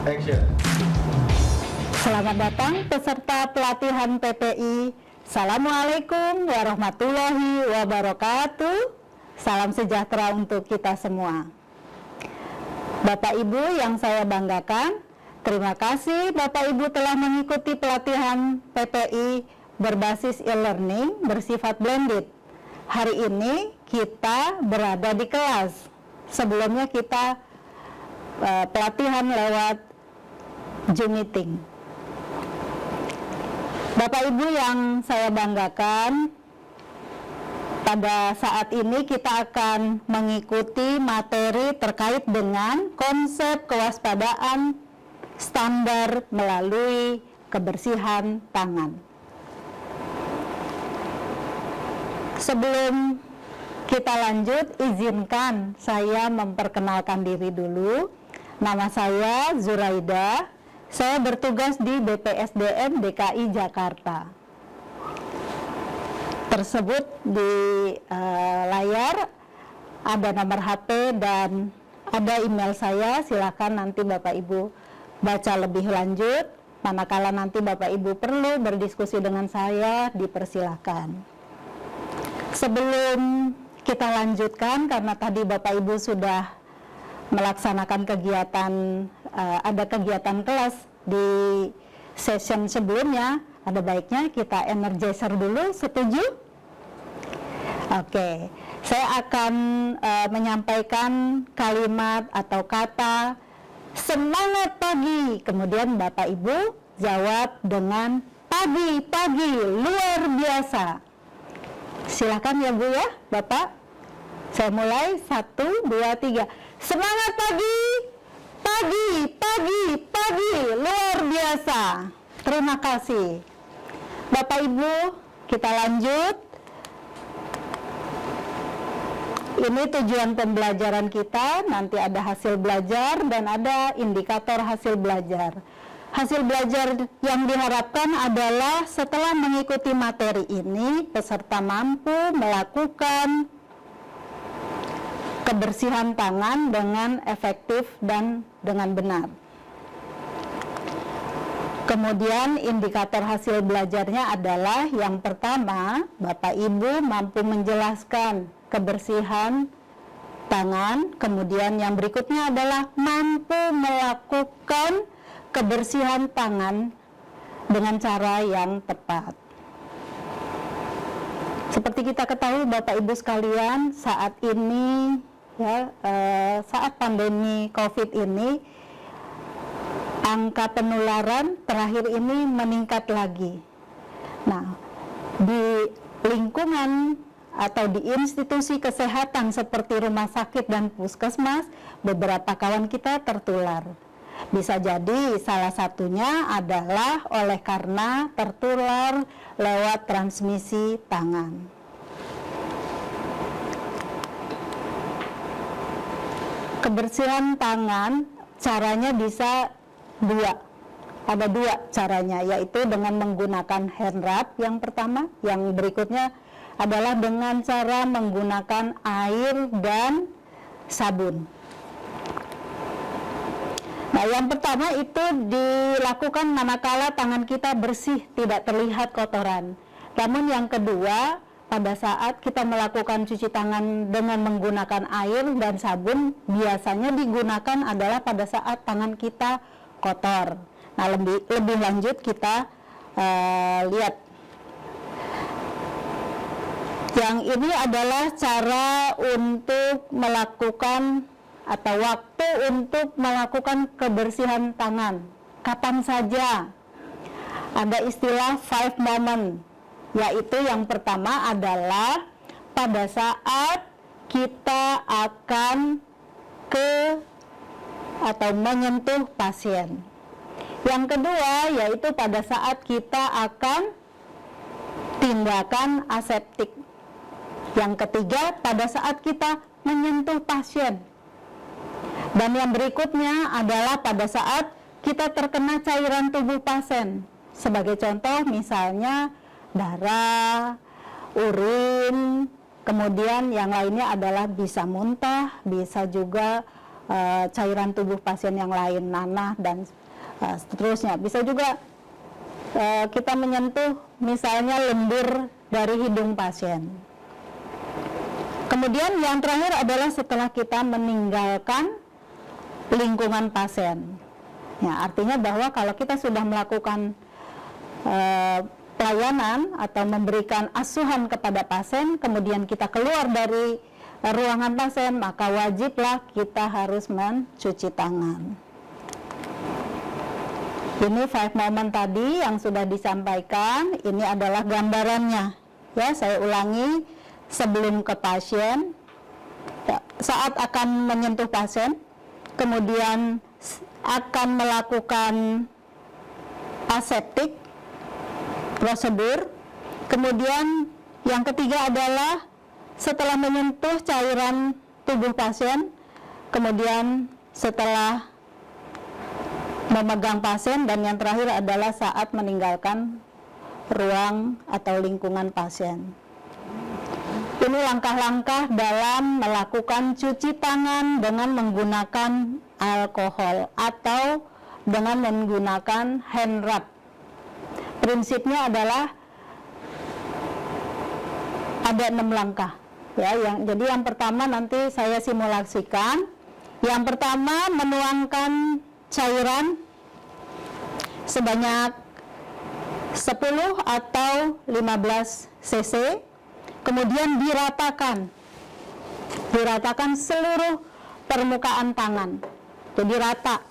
Action. Selamat datang peserta pelatihan PPI. Assalamualaikum warahmatullahi wabarakatuh. Salam sejahtera untuk kita semua. Bapak Ibu yang saya banggakan, terima kasih Bapak Ibu telah mengikuti pelatihan PPI berbasis e-learning bersifat blended. Hari ini kita berada di kelas. Sebelumnya kita pelatihan lewat Zoom meeting. Bapak Ibu yang saya banggakan, pada saat ini kita akan mengikuti materi terkait dengan konsep kewaspadaan standar melalui kebersihan tangan. Sebelum kita lanjut, izinkan saya memperkenalkan diri dulu. Nama saya Zuraida. Saya bertugas di BPSDM DKI Jakarta. Tersebut di layar ada nomor HP dan ada email saya. Silakan nanti Bapak Ibu baca lebih lanjut. Manakala nanti Bapak Ibu perlu berdiskusi dengan saya, dipersilahkan. Sebelum kita lanjutkan, karena tadi Bapak Ibu sudah melaksanakan kegiatan, ada kegiatan kelas di session sebelumnya, ada baiknya kita energizer dulu. Setuju? Oke, saya akan menyampaikan kalimat atau kata semangat pagi, kemudian Bapak Ibu jawab dengan pagi luar biasa. Silakan ya Bu ya, Bapak. Saya mulai, 1, 2, 3. Semangat pagi luar biasa. Terima kasih. Bapak Ibu, kita lanjut. Ini tujuan pembelajaran kita, nanti ada hasil belajar dan ada indikator hasil belajar. Hasil belajar yang diharapkan adalah setelah mengikuti materi ini, peserta mampu melakukan kebersihan tangan dengan efektif dan dengan benar. Kemudian indikator hasil belajarnya adalah yang pertama, Bapak Ibu mampu menjelaskan kebersihan tangan. Kemudian yang berikutnya adalah mampu melakukan kebersihan tangan dengan cara yang tepat. Seperti kita ketahui Bapak Ibu sekalian, saat ini ya, saat pandemi COVID ini, angka penularan terakhir ini meningkat lagi. Nah, di lingkungan atau di institusi kesehatan seperti rumah sakit dan puskesmas, beberapa kawan kita tertular. Bisa jadi salah satunya adalah oleh karena tertular lewat transmisi tangan. Kebersihan tangan caranya bisa ada dua caranya, yaitu dengan menggunakan hand rub yang pertama, yang berikutnya adalah dengan cara menggunakan air dan sabun. Nah, yang pertama itu dilakukan manakala tangan kita bersih, tidak terlihat kotoran. Namun yang kedua, pada saat kita melakukan cuci tangan dengan menggunakan air dan sabun, biasanya digunakan adalah pada saat tangan kita kotor. Nah, lebih lanjut kita lihat. Yang ini adalah cara untuk melakukan atau waktu untuk melakukan kebersihan tangan. Kapan saja. Ada istilah 5 moment, yaitu yang pertama adalah pada saat kita akan atau menyentuh pasien. Yang kedua yaitu pada saat kita akan tindakan aseptik. Yang ketiga pada saat kita menyentuh pasien. Dan yang berikutnya adalah pada saat kita terkena cairan tubuh pasien. Sebagai contoh misalnya darah, urin, kemudian yang lainnya adalah bisa muntah, bisa juga cairan tubuh pasien yang lain, nanah dan seterusnya. Bisa juga kita menyentuh misalnya lendir dari hidung pasien. Kemudian yang terakhir adalah setelah kita meninggalkan lingkungan pasien. Ya, artinya bahwa kalau kita sudah melakukan pelayanan atau memberikan asuhan kepada pasien, kemudian kita keluar dari ruangan pasien, maka wajiblah kita harus mencuci tangan. Ini 5 moment tadi yang sudah disampaikan, ini adalah gambarannya. Ya, saya ulangi, sebelum ke pasien, saat akan menyentuh pasien, kemudian akan melakukan aseptik prosedur, kemudian yang ketiga adalah setelah menyentuh cairan tubuh pasien, kemudian setelah memegang pasien, dan yang terakhir adalah saat meninggalkan ruang atau lingkungan pasien. Ini langkah-langkah dalam melakukan cuci tangan dengan menggunakan alkohol atau dengan menggunakan hand rub. Prinsipnya adalah ada 6 langkah. Ya, jadi yang pertama nanti saya simulasikan. Yang pertama, menuangkan cairan sebanyak 10 atau 15 cc. Kemudian diratakan seluruh permukaan tangan, jadi rata,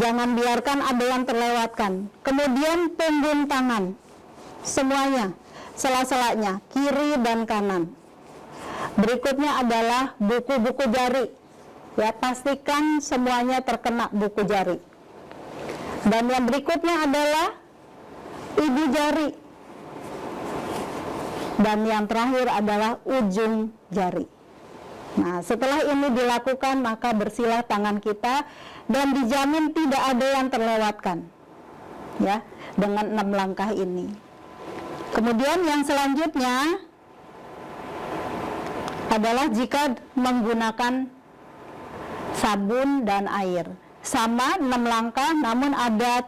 jangan biarkan ada yang terlewatkan. Kemudian punggung tangan, semuanya, sela-selanya, kiri dan kanan. Berikutnya adalah buku-buku jari, ya, pastikan semuanya terkena buku jari. Dan yang berikutnya adalah ibu jari. Dan yang terakhir adalah ujung jari. Nah, setelah ini dilakukan, maka bersihlah tangan kita dan dijamin tidak ada yang terlewatkan, ya, dengan 6 langkah ini. Kemudian yang selanjutnya adalah jika menggunakan sabun dan air. Sama 6 langkah, namun ada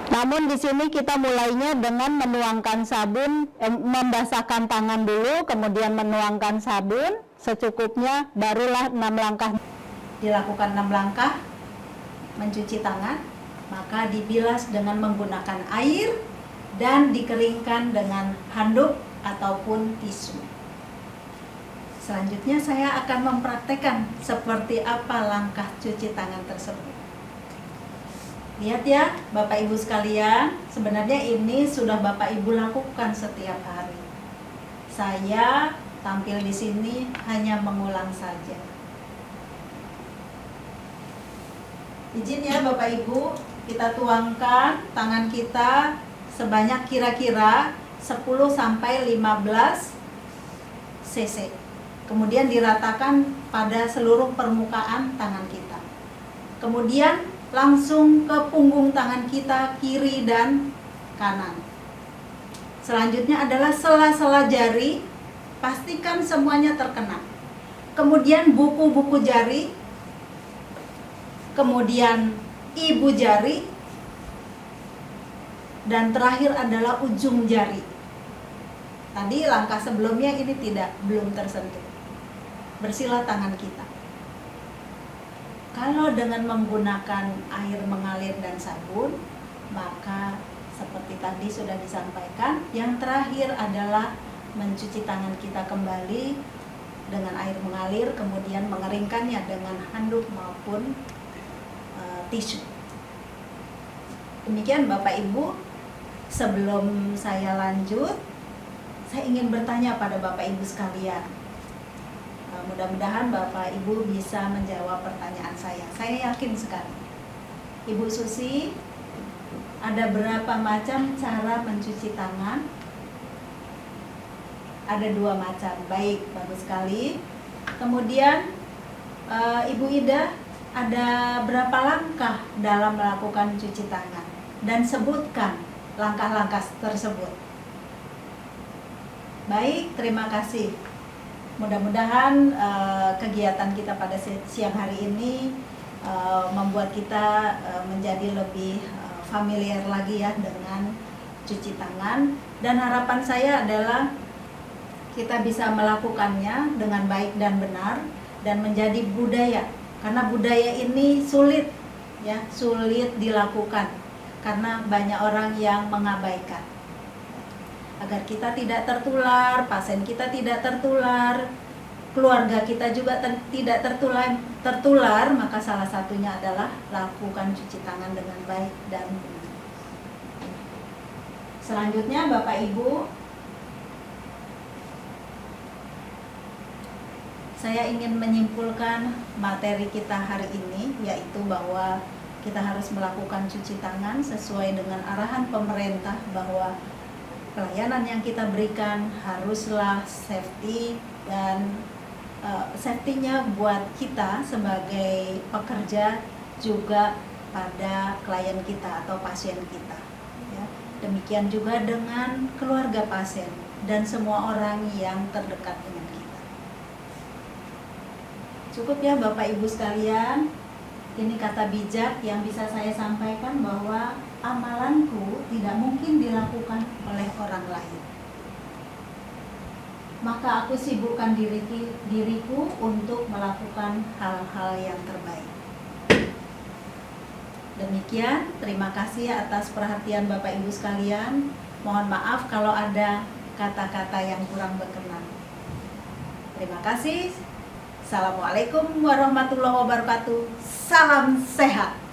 Namun di sini kita mulainya dengan menuangkan sabun, membasahkan tangan dulu, kemudian menuangkan sabun secukupnya, barulah 6 langkah. Dilakukan 6 langkah mencuci tangan, maka dibilas dengan menggunakan air dan dikeringkan dengan handuk ataupun tisu. Selanjutnya saya akan mempraktekkan seperti apa langkah cuci tangan tersebut. Lihat ya Bapak Ibu sekalian, sebenarnya ini sudah Bapak Ibu lakukan setiap hari. Saya tampil di sini hanya mengulang saja. Izin ya Bapak Ibu, kita tuangkan tangan kita sebanyak kira-kira 10 sampai 15 cc. Kemudian diratakan pada seluruh permukaan tangan kita. Kemudian langsung ke punggung tangan kita kiri dan kanan. Selanjutnya adalah sela-sela jari, pastikan semuanya terkena. Kemudian buku-buku jari, kemudian ibu jari, dan terakhir adalah ujung jari. Tadi langkah sebelumnya ini belum tersentuh. Bersihlah tangan kita. Kalau dengan menggunakan air mengalir dan sabun, maka seperti tadi sudah disampaikan, yang terakhir adalah mencuci tangan kita kembali dengan air mengalir, kemudian mengeringkannya dengan handuk maupun tisu. Demikian Bapak Ibu, sebelum saya lanjut, saya ingin bertanya pada Bapak Ibu sekalian. Mudah-mudahan Bapak Ibu bisa menjawab pertanyaan saya. Saya yakin sekali. Ibu Susi, ada berapa macam cara mencuci tangan? Ada 2 macam. Baik, bagus sekali. Kemudian Ibu Ida, ada berapa langkah dalam melakukan cuci tangan? Dan sebutkan langkah-langkah tersebut. Baik, terima kasih. Mudah-mudahan kegiatan kita pada siang hari ini membuat kita menjadi lebih familiar lagi ya dengan cuci tangan, dan harapan saya adalah kita bisa melakukannya dengan baik dan benar dan menjadi budaya, karena budaya ini sulit ya, sulit dilakukan karena banyak orang yang mengabaikan. Agar kita tidak tertular, pasien kita tidak tertular, keluarga kita juga tidak tertular, maka salah satunya adalah lakukan cuci tangan dengan baik dan benar. Selanjutnya Bapak Ibu, saya ingin menyimpulkan materi kita hari ini, yaitu bahwa kita harus melakukan cuci tangan sesuai dengan arahan pemerintah, bahwa pelayanan yang kita berikan haruslah safety, dan safety-nya buat kita sebagai pekerja juga pada klien kita atau pasien kita ya. Demikian juga dengan keluarga pasien dan semua orang yang terdekat dengan kita. Cukup ya Bapak Ibu sekalian, ini kata bijak yang bisa saya sampaikan, bahwa amalanku tidak mungkin dilakukan oleh orang lain. Maka aku sibukkan diriku untuk melakukan hal-hal yang terbaik. Demikian, terima kasih atas perhatian Bapak Ibu sekalian. Mohon maaf kalau ada kata-kata yang kurang berkenan. Terima kasih. Assalamualaikum warahmatullahi wabarakatuh. Salam sehat.